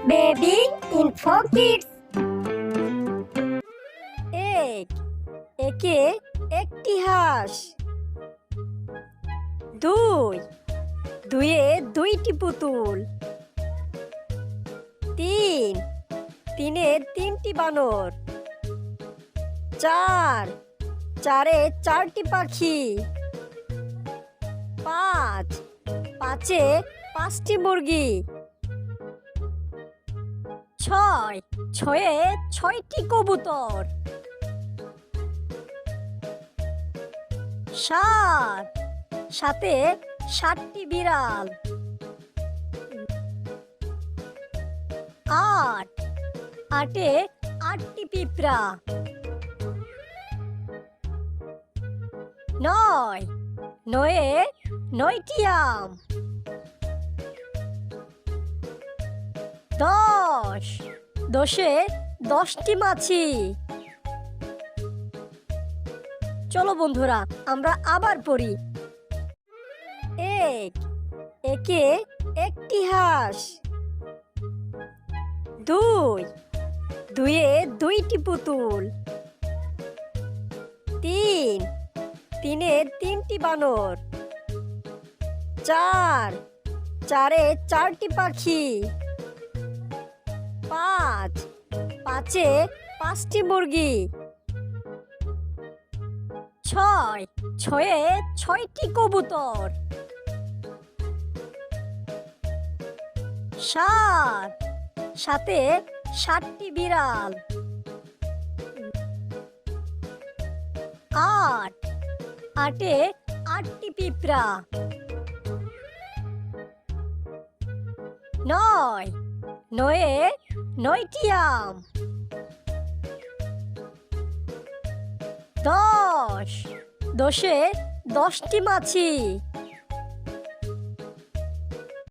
Baby Info Kids. একে একটি হাঁস। দুইয়ে দুইটি পুতুল। তিনে তিনটি বানর। চারে চারটি পাখি। পাঁচে পাঁচটি মুরগি। ছয়ে ছয়টি কবুতর। সাতে সাতটি বিড়াল। আটে আটটি পিঁপড়া। নয়ে নয়টি আম। দশে 10টি মাছি। চলো বন্ধুরা, আমরা আবার পড়ি। একে একটি হাঁস। দুইয়ে দুইটি পুতুল। তিনে তিনটি বানর। চারে চারটি পাখি। পাঁচে পাঁচটি মুরগি। ছয়ে ছয়টি কবুতর। সাতে সাতটি বিড়াল। আটে আটটি পিঁপড়া। নয়ে নয়টি আম। দশে 10টি মাছি।